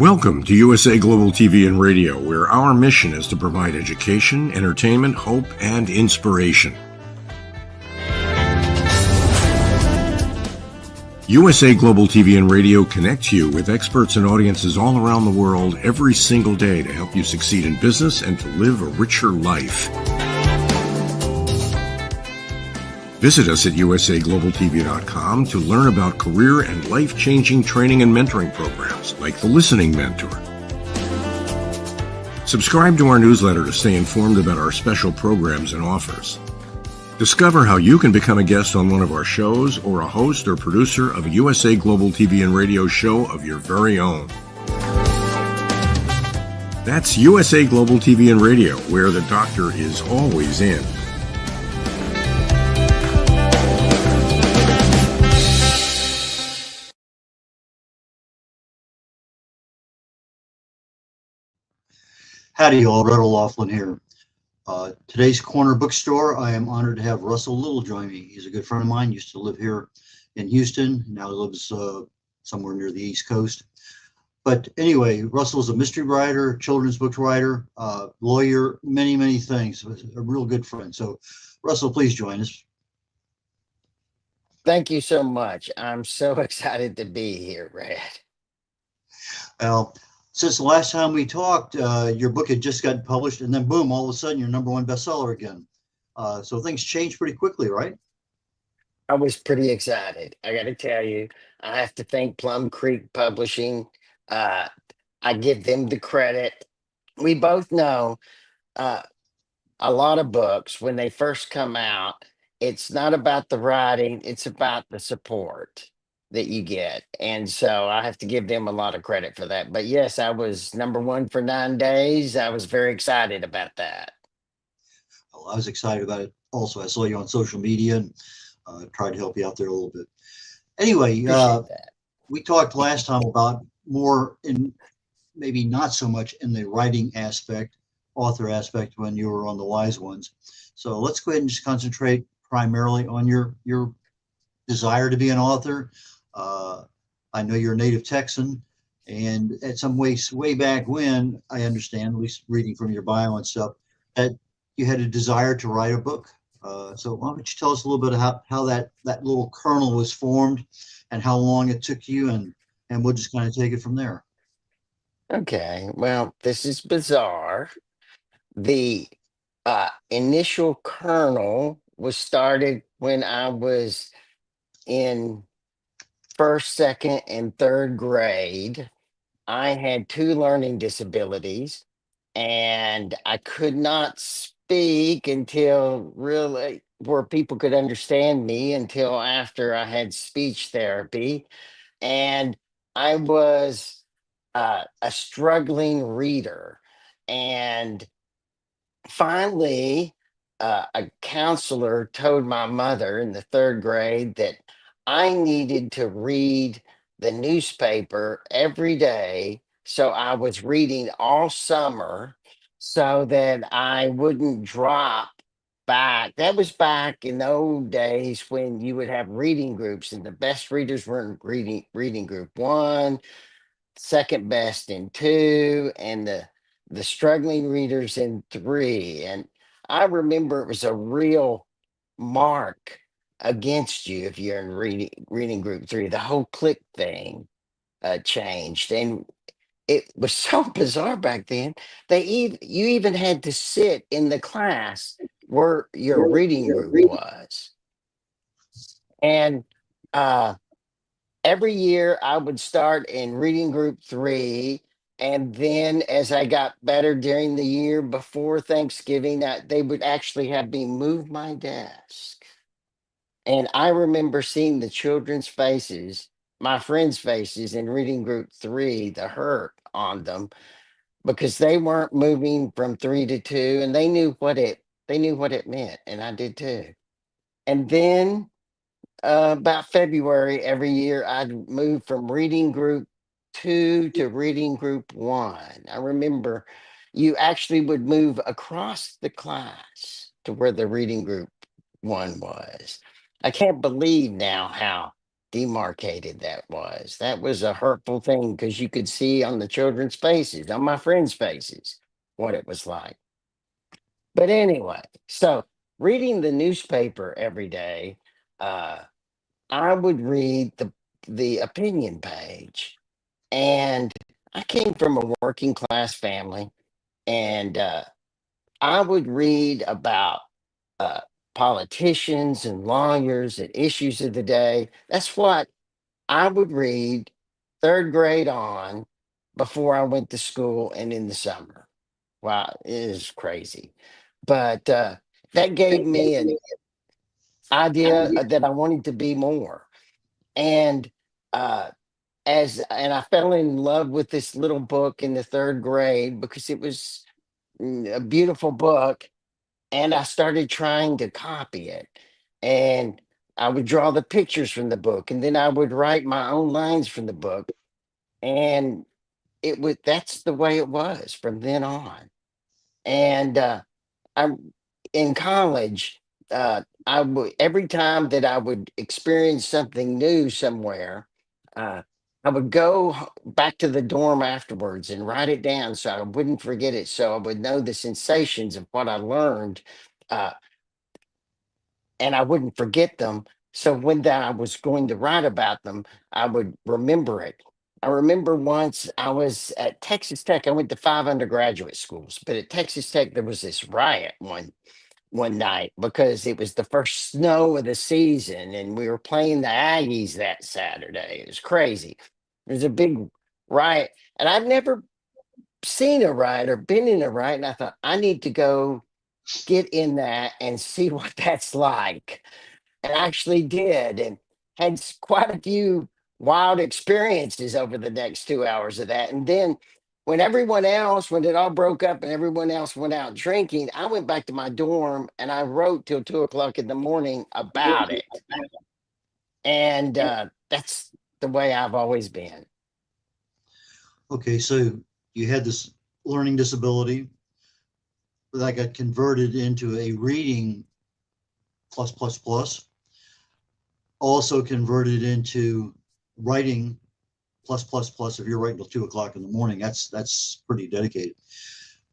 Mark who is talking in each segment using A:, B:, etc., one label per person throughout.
A: Welcome to USA Global TV and Radio, where our mission is to provide education, entertainment, hope, and inspiration. USA Global TV and Radio connects you with experts and audiences all around the world every single day to help you succeed in business and to live a richer life. Visit us at usaglobaltv.com to learn about career and life-changing training and mentoring programs like the Listening Mentor. Subscribe to our newsletter to stay informed about our special programs and offers. Discover how you can become a guest on one of our shows or a host or producer of a USA Global TV and Radio show of your very own. That's USA Global TV and Radio, where the doctor is always in.
B: Howdy, y'all. Red O'Loughlin here. Today's Corner Bookstore, I am honored to have Russell Little join me. He's a good friend of mine, used to live here in Houston, now lives somewhere near the East Coast. But anyway, Russell is a mystery writer, children's book writer, lawyer, many things. A real good friend. So, Russell, please join us.
C: Thank you so much. I'm so excited to be here, Brad.
B: Well, since the last time we talked, your book had just gotten published, and then boom, all of a sudden you're #1 bestseller again. So things changed pretty quickly, right?
C: I was pretty excited. I got to tell you, I have to thank Plum Creek Publishing. I give them the credit. We both know a lot of books, when they first come out, it's not about the writing, it's about the support that you get. And so I have to give them a lot of credit for that. But yes, I was #1 for 9 days. I was very excited about that.
B: Well, I was excited about it also. I saw you on social media and tried to help you out there a little bit. Anyway, we talked last time about more in maybe not so much in the writing aspect, author aspect, when you were on the Wise Ones. So let's go ahead and just concentrate primarily on your desire to be an author. I know you're a native Texan, and at some way back when, I understand, at least reading from your bio and stuff, that you had a desire to write a book. So why don't you tell us a little bit about how that little kernel was formed and how long it took you, and we'll just kind of take it from there.
C: Okay, well, this is bizarre. The initial kernel was started when I was in first, second, and third grade. I had 2 learning disabilities, and I could not speak until really where people could understand me until after I had speech therapy. And I was a struggling reader. And finally, a counselor told my mother in the 3rd grade that I needed to read the newspaper every day. So I was reading all summer so that I wouldn't drop back. That was back in the old days when you would have reading groups, and the best readers were in reading group 1, second best in 2, and the struggling readers in 3. And I remember it was a real mark against you if you're in reading group 3. The whole click thing changed, and it was so bizarre back then. You even had to sit in the class where your reading group was. And every year I would start in reading group 3. And then as I got better during the year before Thanksgiving, they would actually have me move my desk. And I remember seeing the children's faces, my friends' faces in reading group 3, the hurt on them, because they weren't moving from 3 to 2, and they knew what it meant, and I did too. And then about February every year, I'd move from reading group 2 to reading group 1. I remember you actually would move across the class to where the reading group 1 was. I can't believe now how demarcated that was. That was a hurtful thing because you could see on the children's faces, on my friends' faces, what it was like. But anyway, so reading the newspaper every day, uh, I would read the opinion page, and I came from a working class family, and I would read about uh, politicians and lawyers and issues of the day. That's what I would read third grade on before I went to school and in the summer. Wow, it is crazy. But that gave me an idea that I wanted to be more. And uh, I fell in love with this little book in the third grade because it was a beautiful book, and I started trying to copy it. And I would draw the pictures from the book, and then I would write my own lines from the book. And that's the way it was from then on. And I'm in college. I would Every time that I would experience something new somewhere, uh, I would go back to the dorm afterwards and write it down so I wouldn't forget it. So I would know the sensations of what I learned, uh, and I wouldn't forget them. So I was going to write about them, I would remember it. I remember once I was at Texas Tech. I went to 5 undergraduate schools, but at Texas Tech there was this riot one night because it was the first snow of the season, and we were playing the Aggies that Saturday. It was crazy. There was a big riot, and I'd never seen a riot or been in a riot, and I thought I need to go get in that and see what that's like, and actually did, and had quite a few wild experiences over the next 2 hours of that. And then when it all broke up and everyone else went out drinking, I went back to my dorm and I wrote till 2 o'clock in the morning about it. And that's the way I've always been.
B: Okay, so you had this learning disability that got converted into a reading plus plus plus, also converted into writing plus plus plus. If you're writing till 2 o'clock in the morning, that's pretty dedicated.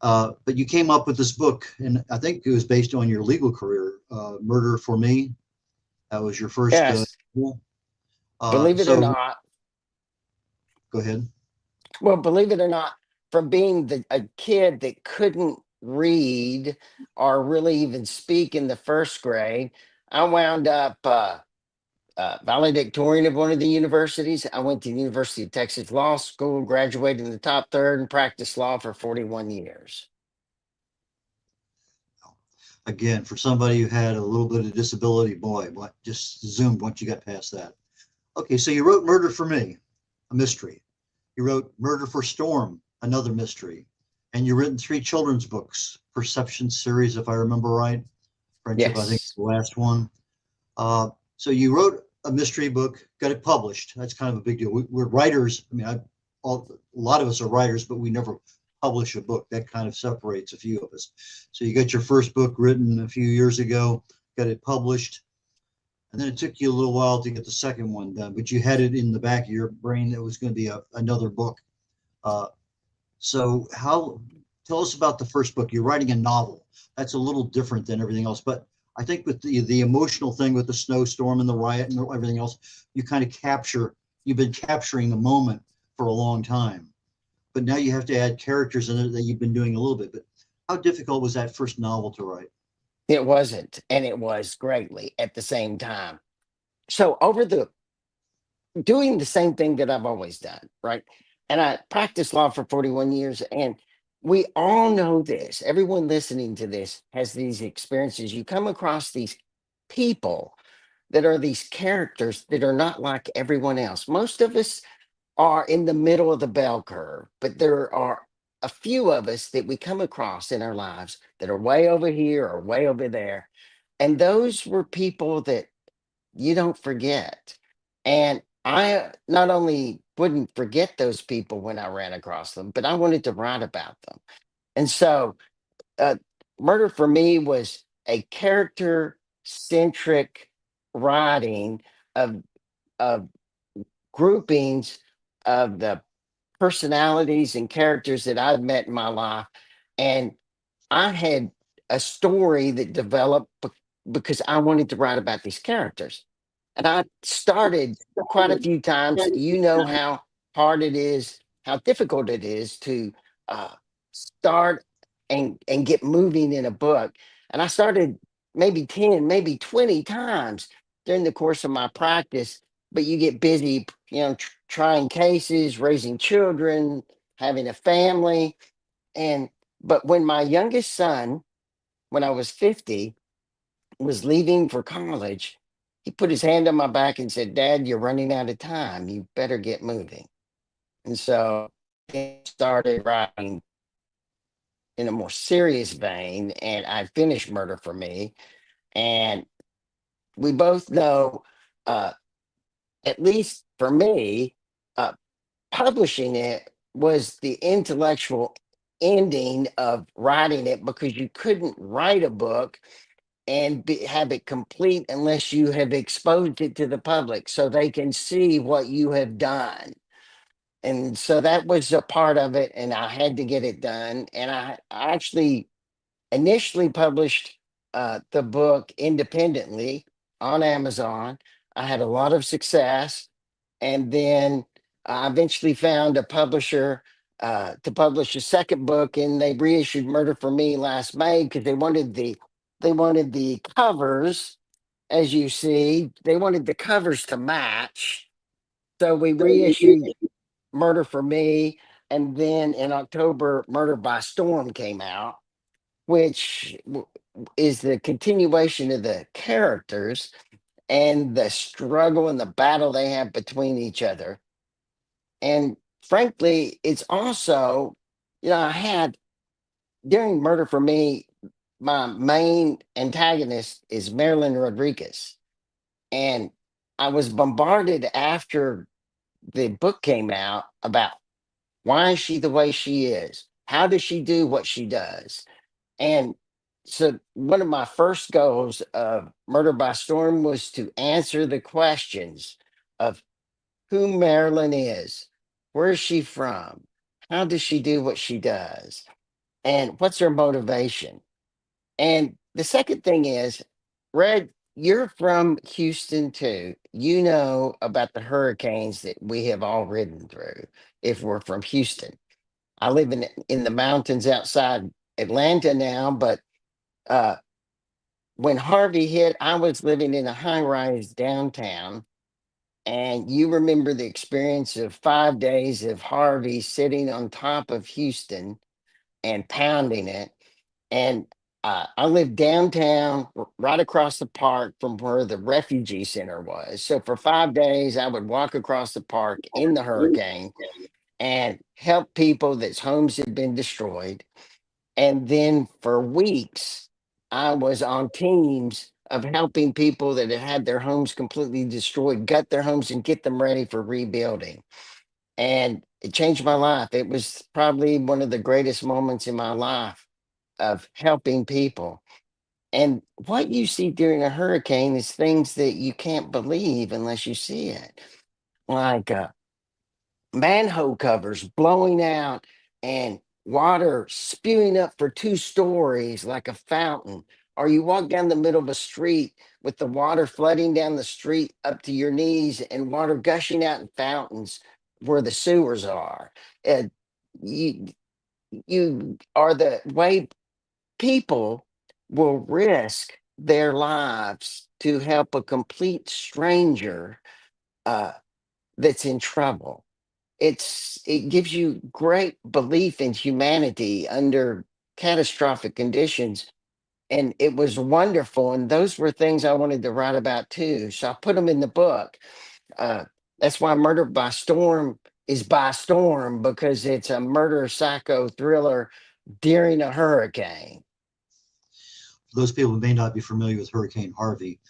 B: But you came up with this book, and I think it was based on your legal career, Murder for Me. That was your first.
C: Yes,
B: Novel.
C: believe it or
B: So
C: not.
B: go ahead.
C: Well, believe it or not, from being a kid that couldn't read or really even speak in the first grade, I wound up valedictorian of one of the universities. I went to the University of Texas Law School, graduated in the top third, and practiced law for 41 years.
B: Again, for somebody who had a little bit of disability, boy, just zoomed once you got past that. Okay, so you wrote Murder for Me, a mystery. You wrote Murder for Storm, another mystery. And you've written 3 children's books, Perception series, if I remember right. Friendship, I think, is
C: Yes.
B: the last one. So you wrote a mystery book, got it published. That's kind of a big deal. We're writers. I mean, a lot of us are writers, but we never publish a book. That kind of separates a few of us. So you got your first book written a few years ago, got it published, and then it took you a little while to get the second one done, but you had it in the back of your brain that was going to be another book. Uh, so tell us about the first book. You're writing a novel. That's a little different than everything else, but I think with the emotional thing with the snowstorm and the riot and everything else, you've been capturing the moment for a long time, but now you have to add characters in it that you've been doing a little bit. But how difficult was that first novel to write?
C: It wasn't, and it was greatly at the same time. So over the doing the same thing that I've always done, right? And I practiced law for 41 years, and we all know this. Everyone listening to this has these experiences. You come across these people that are these characters that are not like everyone else. Most of us are in the middle of the bell curve, but there are a few of us that we come across in our lives that are way over here or way over there. And those were people that you don't forget. And I not only wouldn't forget those people when I ran across them, but I wanted to write about them. And so, uh, Murder for Me was a character centric writing of of groupings of the personalities and characters that I've met in my life. And I had a story that developed because I wanted to write about these characters. And I started quite a few times. You know how hard it is, how difficult it is to uh, start and get moving in a book. And I started maybe 10, maybe 20 times during the course of my practice. But you get busy, trying cases, raising children, having a family. And but when my youngest son, when I was 50, was leaving for college, he put his hand on my back and said, "Dad, you're running out of time. You better get moving." And so I started writing in a more serious vein, and I finished Murder for Me. And we both know, uh, at least for me, uh, publishing it was the intellectual ending of writing it, because you couldn't write a book and have it complete unless you have exposed it to the public so they can see what you have done. And so that was a part of it, and I had to get it done. And I actually initially published the book independently on Amazon. I had a lot of success, and then I eventually found a publisher to publish a second book, and they reissued Murder for Me last May because they wanted the covers, as you see, they wanted the covers to match. So we reissued Murder for Me, and then in October, Murder by Storm came out, which is the continuation of the characters and the struggle and the battle they have between each other. And frankly, it's also, I had during Murder for Me, my main antagonist is Marilyn Rodriguez. And I was bombarded after the book came out about why is she the way she is? How does she do what she does? And so one of my first goals of Murder by Storm was to answer the questions of who Marilyn is, where is she from, how does she do what she does, and what's her motivation. And the second thing is, Red, you're from Houston too. You know about the hurricanes that we have all ridden through if we're from Houston. I live in the mountains outside Atlanta now, but uh, when Harvey hit, I was living in a high rise downtown. And you remember the experience of 5 days of Harvey sitting on top of Houston and pounding it. And I lived downtown, right across the park from where the refugee center was. So for 5 days, I would walk across the park in the hurricane and help people that's homes had been destroyed. And then for weeks, I was on teams of helping people that had had their homes completely destroyed, gut their homes and get them ready for rebuilding. And it changed my life. It was probably one of the greatest moments in my life of helping people. And what you see during a hurricane is things that you can't believe unless you see it. Like manhole covers blowing out and water spewing up for 2 stories like a fountain. Or you walk down the middle of a street with the water flooding down the street up to your knees and water gushing out in fountains where the sewers are. And you, you are the way people will risk their lives to help a complete stranger uh, that's in trouble. It gives you great belief in humanity under catastrophic conditions, and it was wonderful. And those were things I wanted to write about too, so I put them in the book. uh, that's why Murder by Storm is by storm, because it's a murder psycho thriller during a hurricane.
B: For those people who may not be familiar with Hurricane Harvey,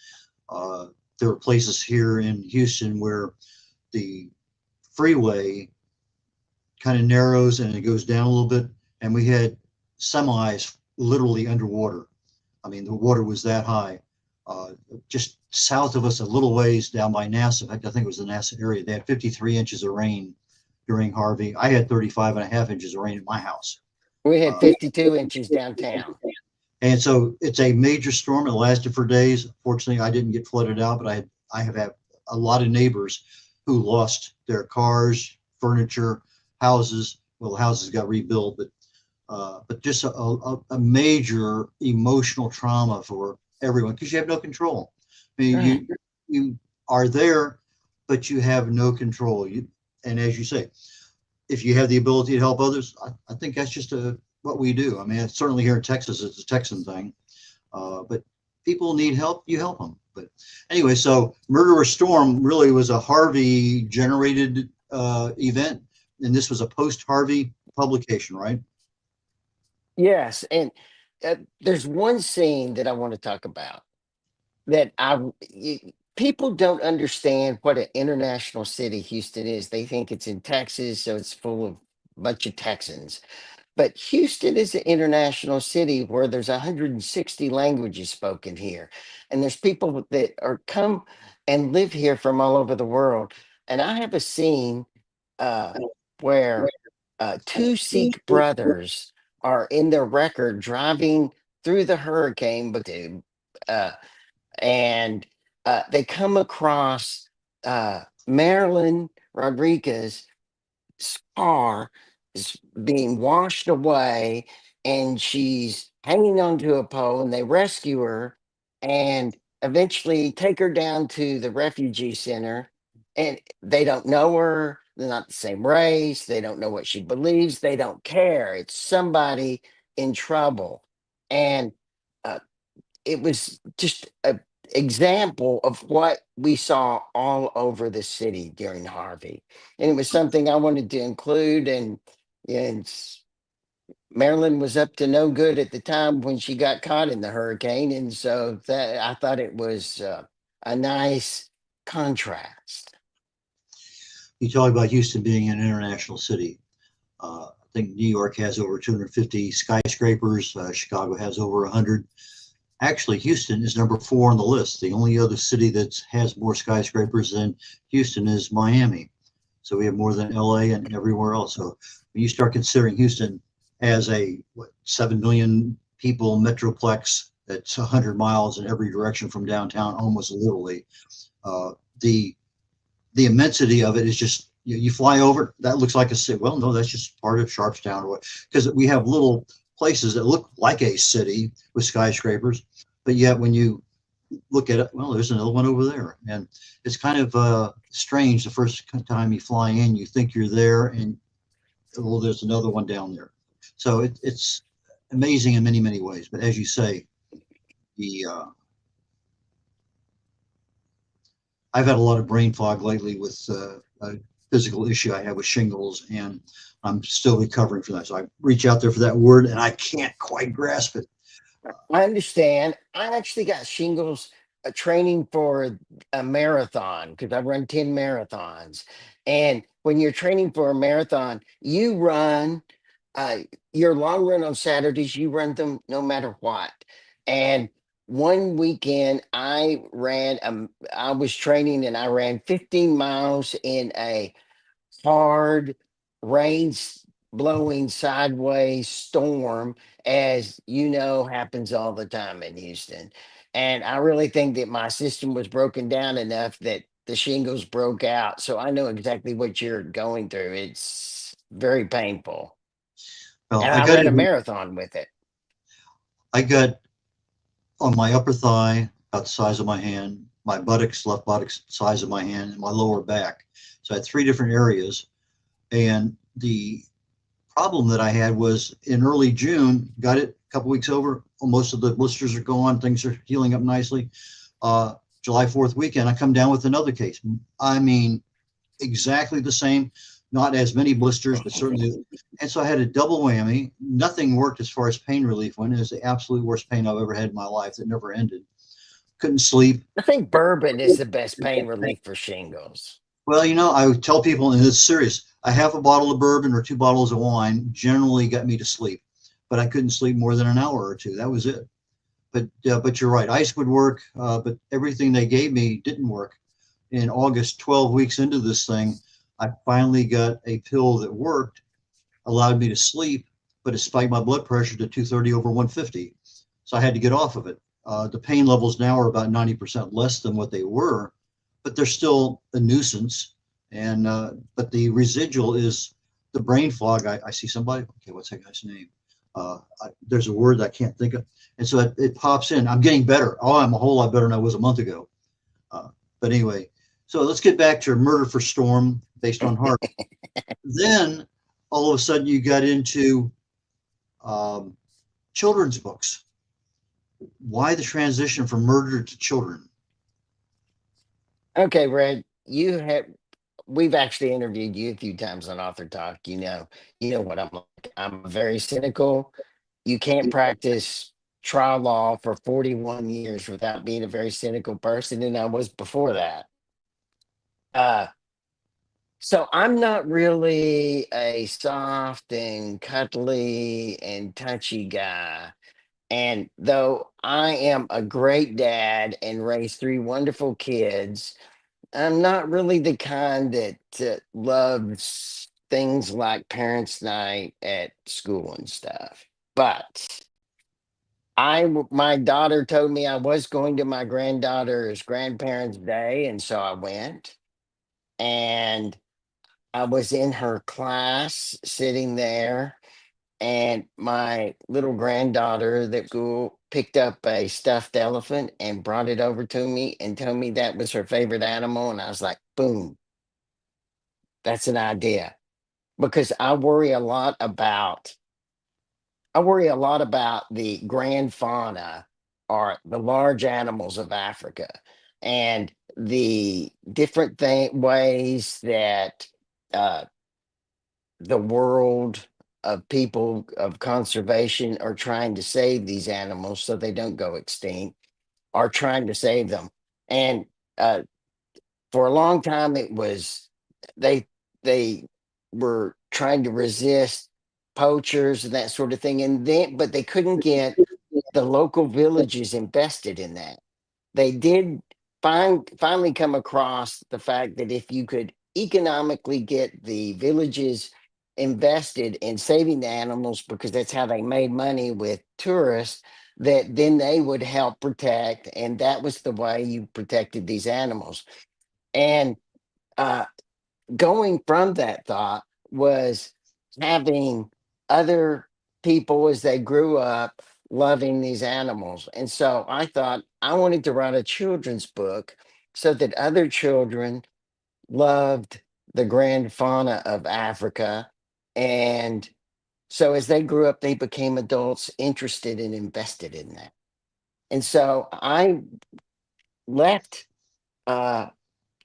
B: uh, there are places here in Houston where the freeway kind of narrows and it goes down a little bit, and we had semis literally underwater. I mean, the water was that high. Just south of us a little ways down by NASA. In fact, I think it was the NASA area. They had 53 inches of rain during Harvey. I had 35.5 inches of rain at my house.
C: We had 52 inches downtown.
B: And so it's a major storm. It lasted for days. Fortunately, I didn't get flooded out, but I have had a lot of neighbors who lost their cars, furniture, houses. Well, the houses got rebuilt, but just a major emotional trauma for everyone because you have no control. I mean,
C: Right.
B: you are there, but you have no control. And as you say, if you have the ability to help others, I think that's just what we do. I mean, certainly here in Texas, it's a Texan thing, but people need help, you help them. But anyway, so Murderer Storm really was a Harvey generated event, and this was a post-Harvey publication, right?
C: Yes, and there's one scene that I want to talk about that people don't understand what an international city Houston is. They think it's in Texas, so it's full of a bunch of Texans. But Houston is an international city where there's 160 languages spoken here, and there's people that are come and live here from all over the world. And I have a scene uh, where two Sikh brothers are in their record driving through the hurricane, uh, and they come across Marilyn Rodriguez's car is being washed away, and she's hanging onto a pole, and they rescue her and eventually take her down to the refugee center. And they don't know her, they're not the same race, they don't know what she believes, they don't care. It's somebody in trouble. And uh, it was just a example of what we saw all over the city during Harvey, and it was something I wanted to include. And Maryland was up to no good at the time when she got caught in the hurricane, and so that I thought it was a nice contrast.
B: You talk about Houston being an international city. I think New York has over 250 skyscrapers. Chicago has over 100. Actually, Houston is number 4 on the list. The only other city that has more skyscrapers than Houston is Miami. So we have more than LA and everywhere else. So when you start considering Houston as a 7 million people metroplex that's 100 miles in every direction from downtown, almost literally, the immensity of it is just, you fly over, that looks like a city. Well, no, that's just part of Sharpstown, or what? Because we have little places that look like a city with skyscrapers, but yet when you look at it, well, there's another one over there, and it's kind of strange. The first time you fly in, you think you're there, and well, there's another one down there. So it's amazing in many, many ways. But as you say, I've had a lot of brain fog lately with a physical issue I have with shingles, and I'm still recovering from that. So I reach out there for that word, and I can't quite grasp it.
C: I understand. I actually got shingles training for a marathon because I run 10 marathons. And when you're training for a marathon, you run uh, your long run on Saturdays, you run them no matter what. And one weekend I was training and I ran 15 miles in a hard blowing sideways storm, as you know, happens all the time in Houston. And I really think that my system was broken down enough that the shingles broke out. So I know exactly what you're going through. It's very painful.
B: Well,
C: And I ran a marathon with it.
B: I got on my upper thigh, about the size of my hand, my buttocks, left buttocks, size of my hand, and my lower back. So I had 3 different areas. And the problem that I had was in early June, got it a couple weeks over, most of the blisters are gone, things are healing up nicely. July 4th weekend, I come down with another case. I mean, exactly the same, not as many blisters, but certainly. And so I had a double whammy. Nothing worked as far as pain relief went. It was the absolute worst pain I've ever had in my life that never ended. Couldn't sleep.
C: I think bourbon is the best pain relief for shingles.
B: Well, you know, I would tell people, and it's serious, a half a bottle of bourbon or 2 bottles of wine generally got me to sleep, but I couldn't sleep more than an hour or 2. That was it. but you're right. Ice would work, but everything they gave me didn't work. In August, 12 weeks into this thing, I finally got a pill that worked, allowed me to sleep, but it spiked my blood pressure to 230 over 150. So I had to get off of it. The pain levels now are about 90% less than what they were, but they're still a nuisance. And but the residual is the brain fog. I see somebody. Okay, what's that guy's name? There's a word that I can't think of, and so it pops in. I'm getting better. Oh, I'm a whole lot better than I was a month ago. But anyway, so let's get back to Murder for Storm based on Heart. Then all of a sudden you got into um, children's books. Why the transition from murder to children?
C: Okay, Red, we've actually interviewed you a few times on Author Talk. You know what I'm like. I'm very cynical. You can't practice trial law for 41 years without being a very cynical person, and I was before that. Uh, so I'm not really a soft and cuddly and touchy guy. And though I am a great dad and raised three wonderful kids, I'm not really the kind that loves things like parents' night at school and stuff. But my daughter told me I was going to my granddaughter's grandparents' day, and so I went. And I was in her class sitting there, and my little granddaughter that school picked up a stuffed elephant and brought it over to me and told me that was her favorite animal. And I was like, boom, that's an idea. Because I worry a lot about the grand fauna or the large animals of Africa and the different ways that uh, the world of people of conservation are trying to save these animals so they don't go extinct, are trying to save them. And uh, for a long time, it was they they were trying to resist poachers and that sort of thing, and then but they couldn't get the local villages invested in that. They did finally come across the fact that if you could economically get the villages invested in saving the animals, because that's how they made money with tourists, that then they would help protect, and that was the way you protected these animals. And uh, going from that thought was having other people as they grew up loving these animals. And so I thought I wanted to write a children's book so that other children loved the grand fauna of Africa. And so as they grew up, they became adults interested and invested in that. And so I left uh,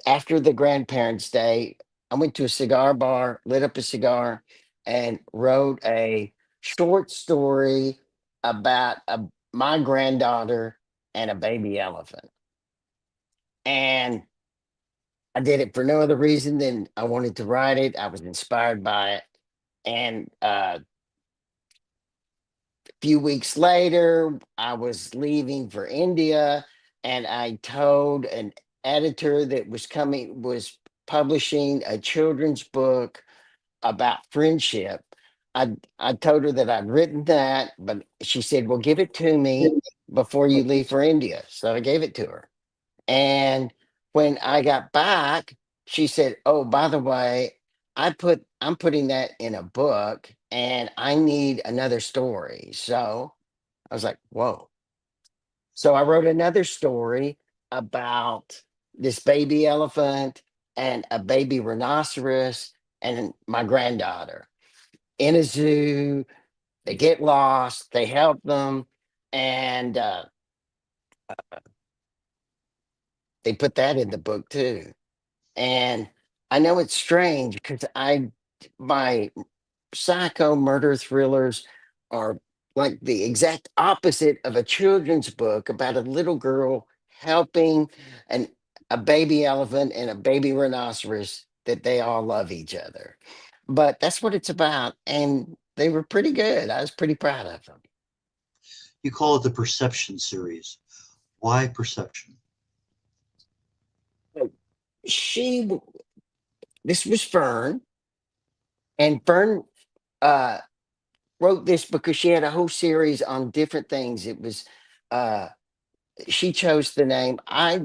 C: after the grandparents' day. I went to a cigar bar, lit up a cigar, and wrote a short story about my granddaughter and a baby elephant. And I did it for no other reason than I wanted to write it. I was inspired by it. And a few weeks later, I was leaving for India, and I told an editor that was publishing a children's book about friendship. I told her that I'd written that, but she said, "Well, give it to me before you leave for India." So I gave it to her. And when I got back, she said, "Oh, by the way, I'm putting that in a book and I need another story." So I was like, "Whoa." So I wrote another story about this baby elephant and a baby rhinoceros and my granddaughter in a zoo. They get lost, they help them, and they put that in the book too. And I know it's strange because my psycho murder thrillers are like the exact opposite of a children's book about a little girl helping an a baby elephant and a baby rhinoceros that they all love each other. But that's what it's about, and they were pretty good. I was pretty proud of them.
B: You call it the Perception series. Why Perception?
C: She, this was Fern, and Fern uh, wrote this because she had a whole series on different things. It was, uh, she chose the name. I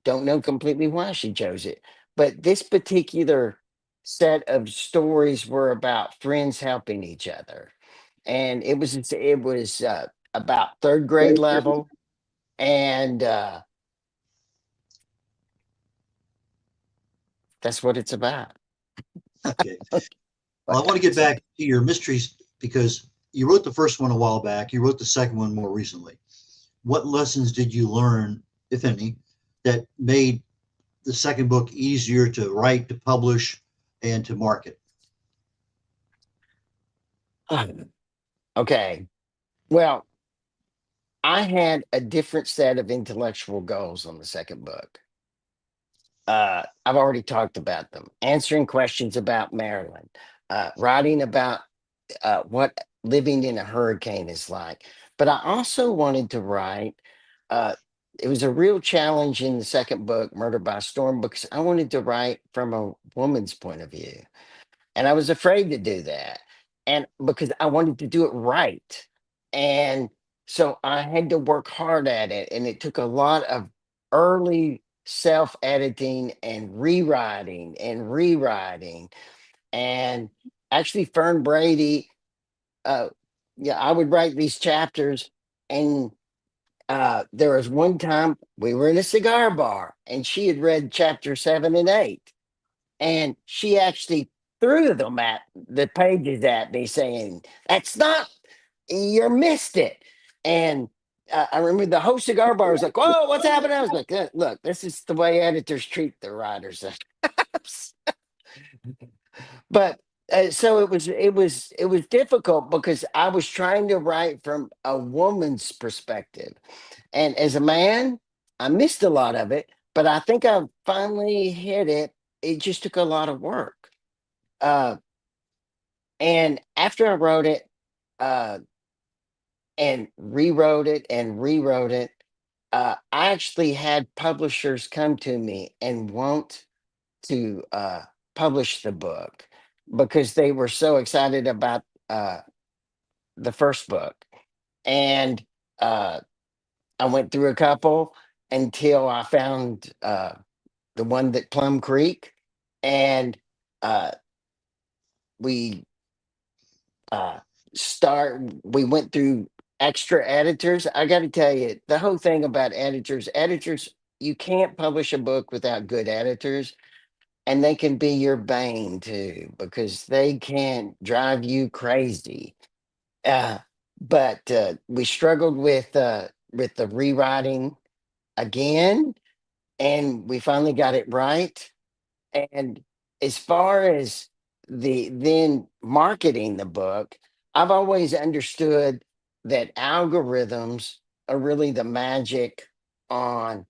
C: don't know completely why she chose it, but this particular set of stories were about friends helping each other, and it was about third grade level, and that's what it's about.
B: Okay. Well, I
C: But
B: want to get back to your mysteries because you wrote the first one a while back. You wrote the second one more recently. What lessons did you learn, if any, that made the second book easier to write, to publish, and to market?
C: okay, well, I had a different set of intellectual goals on the second book. I've already talked about them. Answering questions about Maryland, writing about what living in a hurricane is like. But I also wanted to write. Uh, it was a real challenge in the second book, Murder by Storm, because I wanted to write from a woman's point of view, and I was afraid to do that, and because I wanted to do it right, and so I had to work hard at it, and it took a lot of early self editing and rewriting, and actually Fern Brady, uh, yeah, I would write these chapters, and there was one time we were in a cigar bar, and she had read chapter 7 and 8, and she actually threw them at the pages at me, saying, "That's not, you missed it." And I remember the whole cigar bar was like, "Whoa, what's happening?" I was like, Look, this is the way editors treat their writers." But so it was difficult because I was trying to write from a woman's perspective, and as a man, I missed a lot of it, but I think I finally hit it. It just took a lot of work. uh and after I wrote it, uh and rewrote it, I actually had publishers come to me and want to publish the book because they were so excited about uh, the first book. And uh, I went through a couple until I found the one that Plum Creek, and uh, we uh, we went through extra editors. I got to tell you, the whole thing about editors, you can't publish a book without good editors, and they can be your bane too because they can drive you crazy. Uh, but we struggled with the rewriting again, and we finally got it right. And as far as the then marketing the book, I've always understood that algorithms are really the magic on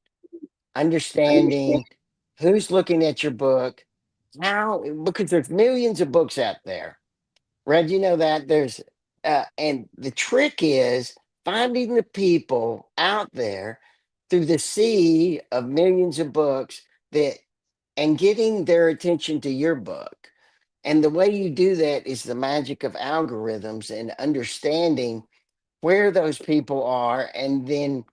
C: understanding who's looking at your book, how, because there's millions of books out there. Red, you know that there's, and the trick is finding the people out there through the sea of millions of books that, and getting their attention to your book. And the way you do that is the magic of algorithms and understanding where those people are and then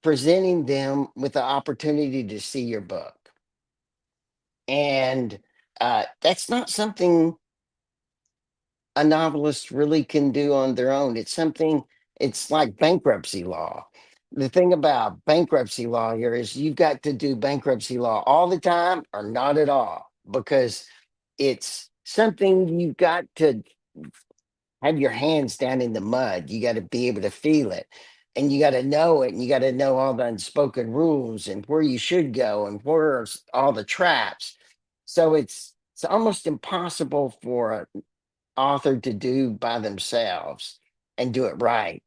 C: presenting them with the opportunity to see your book. And that's not something a novelist really can do on their own. It's something, it's like bankruptcy law. The thing about bankruptcy law here is you've got to do bankruptcy law all the time or not at all because it's something you've got to have your hands down in the mud. You got to be able to feel it, and you got to know it, and you got to know all the unspoken rules and where you should go and where's all the traps. So it's almost impossible for an author to do by themselves and do it right.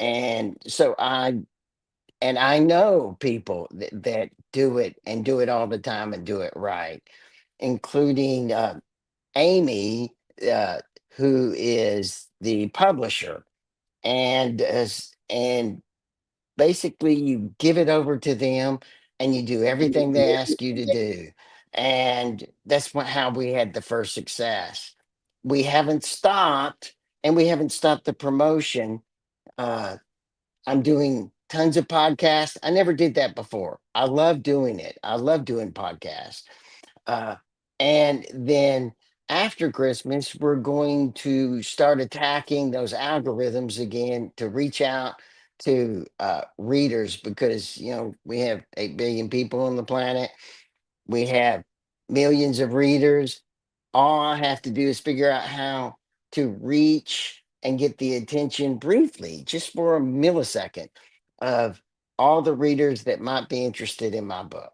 C: And so I know people that do it and do it all the time and do it right, including Amy, uh, who is the publisher. And as and basically you give it over to them and you do everything they ask you to do. And that's how we had the first success. We haven't stopped, and we haven't stopped the promotion. uh, I'm doing tons of podcasts. I never did that before. I love doing it. I love doing podcasts. Uh, and then after Christmas, we're going to start attacking those algorithms again to reach out to readers, because, we have 8 billion people on the planet. We have millions of readers. All I have to do is figure out how to reach and get the attention briefly, just for a millisecond, of all the readers that might be interested in my book.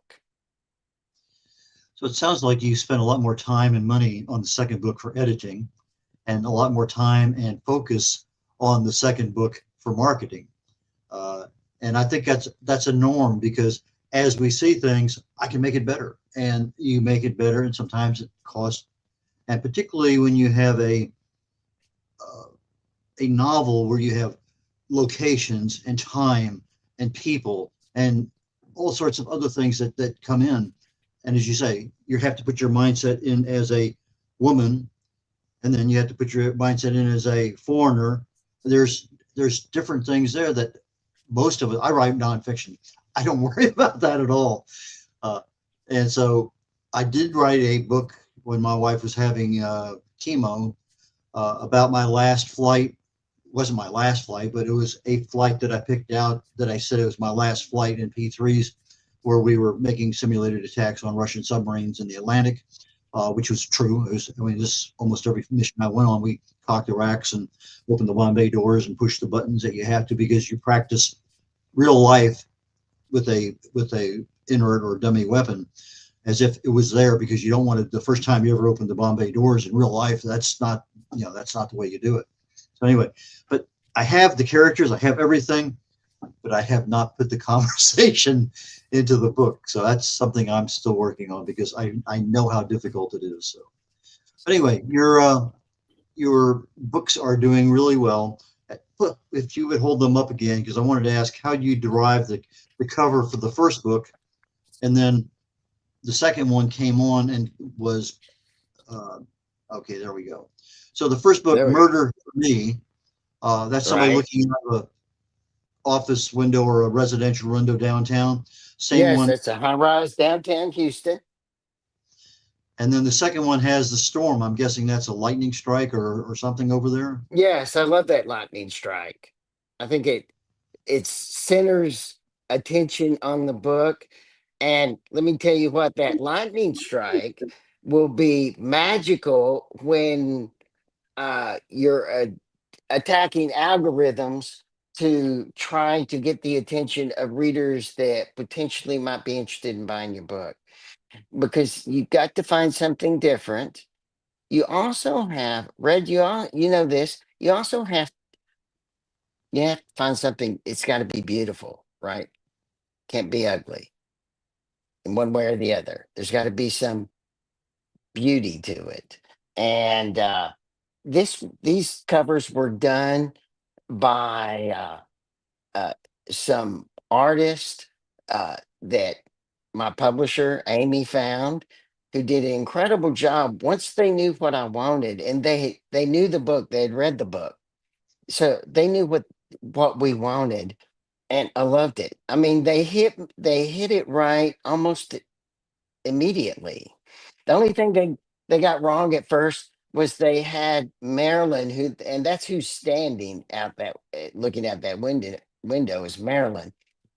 B: So it sounds like you spent a lot more time and money on the second book for editing, and a lot more time and focus on the second book for marketing. And I think that's a norm, because as we see things, I can make it better, and you make it better, and sometimes it costs. And particularly when you have a novel where you have locations and time and people and all sorts of other things that come in. And as you say, you have to put your mindset in as a woman, and then you have to put your mindset in as a foreigner. There's different things there that most of it. I write nonfiction. I don't worry about that at all. And so I did write a book when my wife was having chemo, about my last flight. It wasn't my last flight, but it was a flight that I picked out that I said it was my last flight in P3s, where we were making simulated attacks on Russian submarines in the Atlantic, which was true. This almost every mission I went on, we cocked the racks and opened the bomb bay doors and pushed the buttons that you have to, because you practice real life with a inert or dummy weapon as if it was there, because you don't want to. The first time you ever open the bomb bay doors in real life, that's not the way you do it. So anyway, but I have the characters, I have everything, but I have not put the conversation into the book. So that's something I'm still working on, because I know how difficult it is. So anyway, your books are doing really well. If you would hold them up again, because I wanted to ask how you derived the cover for the first book, and then the second one came on and was okay. There we go. So the first book, Murder for Me, that's somebody looking out of a office window or a residential window downtown. Same
C: Yes,
B: one.
C: that's a high rise downtown Houston.
B: And then the second one has the storm. I'm guessing that's a lightning strike or something over there.
C: Yes, I love that lightning strike. I think it centers attention on the book. And let me tell you what, that lightning strike will be magical when you're attacking algorithms to try to get the attention of readers that potentially might be interested in buying your book, because you've got to find something different. You also have you know this, you have to find something. It's got to be beautiful, right? Can't be ugly in one way or the other. There's got to be some beauty to it. And these covers were done by some artist that my publisher Amy found, who did an incredible job once they knew what I wanted, and they knew the book. They had read the book, so they knew what we wanted, and I loved it. I mean, they hit it right almost immediately. The only thing they got wrong at first was they had Marilyn, and that's who's standing out that looking out that window is Marilyn.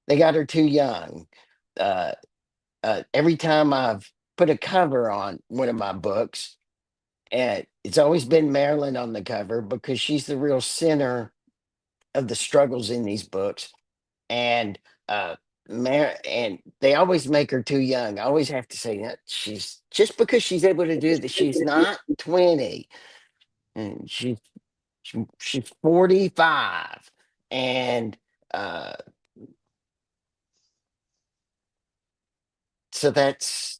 C: They got her too young. Uh, every time I've put a cover on one of my books, and it's always been Marilyn on the cover, because she's the real center of the struggles in these books. And and they always make her too young. I always have to say that she's, just because she's able to do that, she's not 20, and she's 45. And uh so that's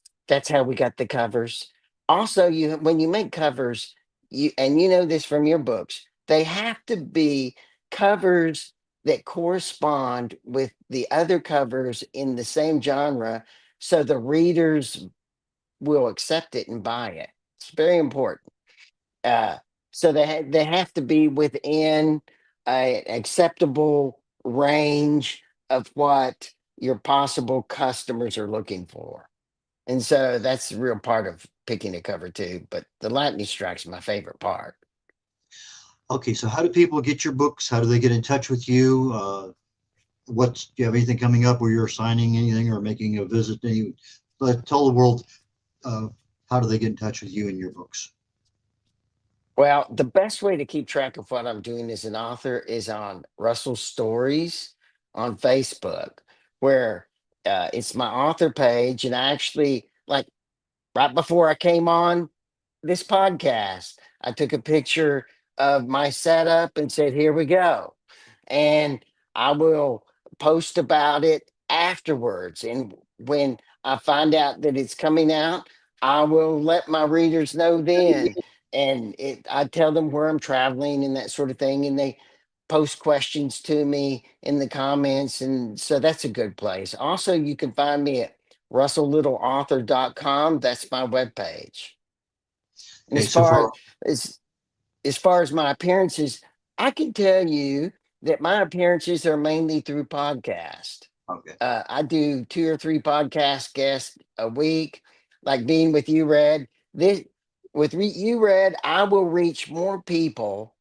C: how we got the covers. Also, when you make covers, you know this from your books, they have to be covers that correspond with the other covers in the same genre so the readers will accept it and buy it. It's very important. Uh, so they have to be within an acceptable range of what your possible customers are looking for. And so that's the real part of picking a cover too. But the lightning strike's my favorite part.
B: Okay, so how do people get your books? How do they get in touch with you? Do you have anything coming up where you're signing anything or making a visit? Tell the world how do they get in touch with you and your books?
C: Well, the best way to keep track of what I'm doing as an author is on Russell Stories on Facebook, where it's my author page. And I actually, like, right before I came on this podcast, I took a picture of my setup and said, "Here we go." And I will post about it afterwards. And when I find out that it's coming out, I will let my readers know then. And I tell them where I'm traveling and that sort of thing. And they post questions to me in the comments. And so that's a good place. Also, you can find me at russelllittleauthor.com. That's my webpage. And
B: Okay, so far,
C: as as far as my appearances, I can tell you that my appearances are mainly through podcast.
B: okay.
C: I do 2 or 3 podcast guests a week, like being with you, Red. This you, Red, I will reach more people,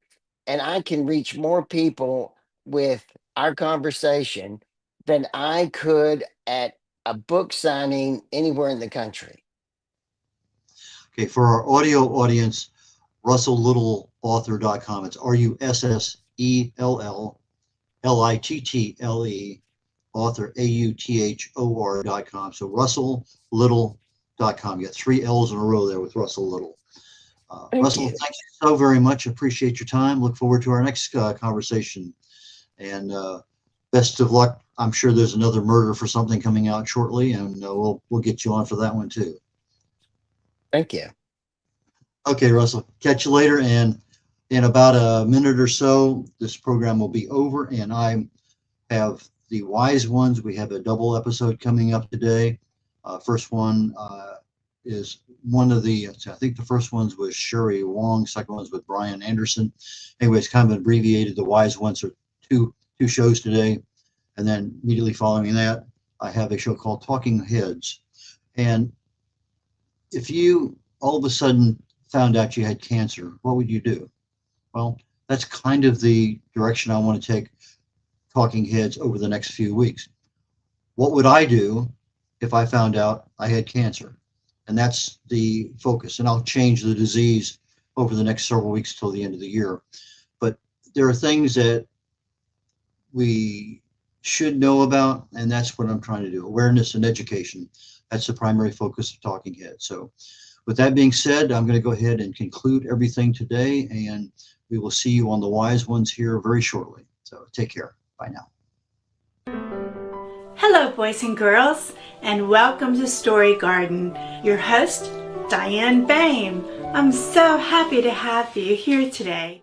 C: and I can reach more people with our conversation than I could at a book signing anywhere in the country.
B: Okay, for our audio audience, RussellLittleAuthor.com. It's RussellLittle author AUTHOR.com. So RussellLittle.com. You got 3 L's in a row there with Russell Little. Russell,
C: You.
B: thank you so very much. Appreciate your time. Look forward to our next conversation. And best of luck. I'm sure there's another Murder for Something coming out shortly, and we'll get you on for that one too.
C: Thank you.
B: Okay, Russell, catch you later. And in about a minute or so, this program will be over. And I have the Wise Ones. We have a double episode coming up today. First one is one of the, I think the first one's with Sherry Wong. Second one's with Brian Anderson. Anyway, it's kind of abbreviated. The Wise Ones are two shows today. And then immediately following that, I have a show called Talking Heads. And if you all of a sudden found out you had cancer, what would you do? Well, that's kind of the direction I want to take Talking Heads over the next few weeks. What would I do if I found out I had cancer? And that's the focus. And I'll change the disease over the next several weeks till the end of the year. But there are things that we should know about, and that's what I'm trying to do. Awareness and education. That's the primary focus of Talking Heads. So with that being said, I'm going to go ahead and conclude everything today, and we will see you on the Wise Ones here very shortly. So take care. Bye now.
D: Hello, boys and girls, and welcome to Story Garden. Your host, Diane Boehm. I'm so happy to have you here today.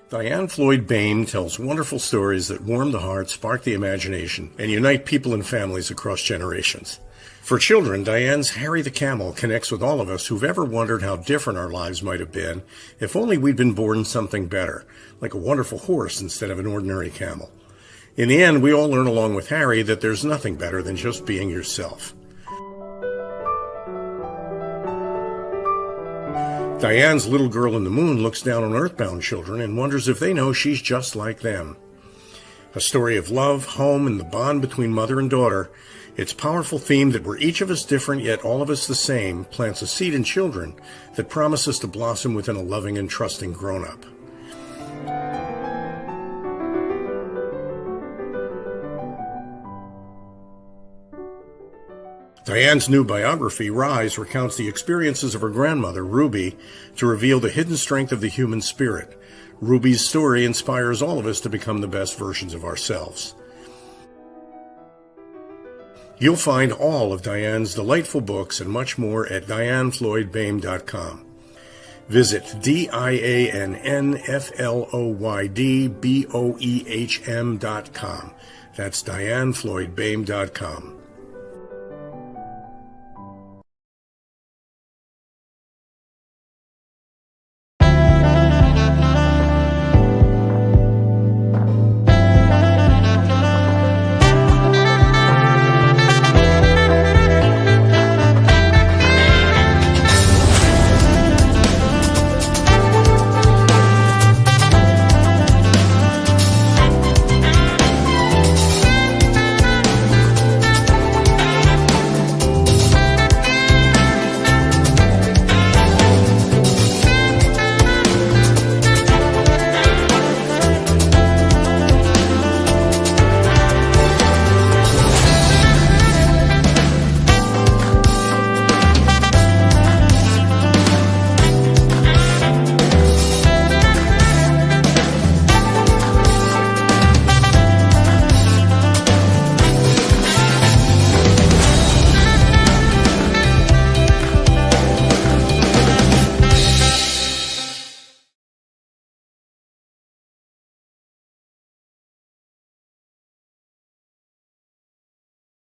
A: Diane Floyd Boehm tells wonderful stories that warm the heart, spark the imagination, and unite people and families across generations. For children, Diane's Harry the Camel connects with all of us who've ever wondered how different our lives might have been if only we'd been born something better, like a wonderful horse instead of an ordinary camel. In the end, we all learn along with Harry that there's nothing better than just being yourself. Diane's Little Girl in the Moon looks down on earthbound children and wonders if they know she's just like them. A story of love, home, and the bond between mother and daughter, its powerful theme that we're each of us different yet all of us the same plants a seed in children that promises to blossom within a loving and trusting grown-up. Diane's new biography, Rise, recounts the experiences of her grandmother, Ruby, to reveal the hidden strength of the human spirit. Ruby's story inspires all of us to become the best versions of ourselves. You'll find all of Diane's delightful books and much more at dianefloydboehm.com. Visit DIANNFLOYDBOEHM.com. That's DianeFloydBaim.com.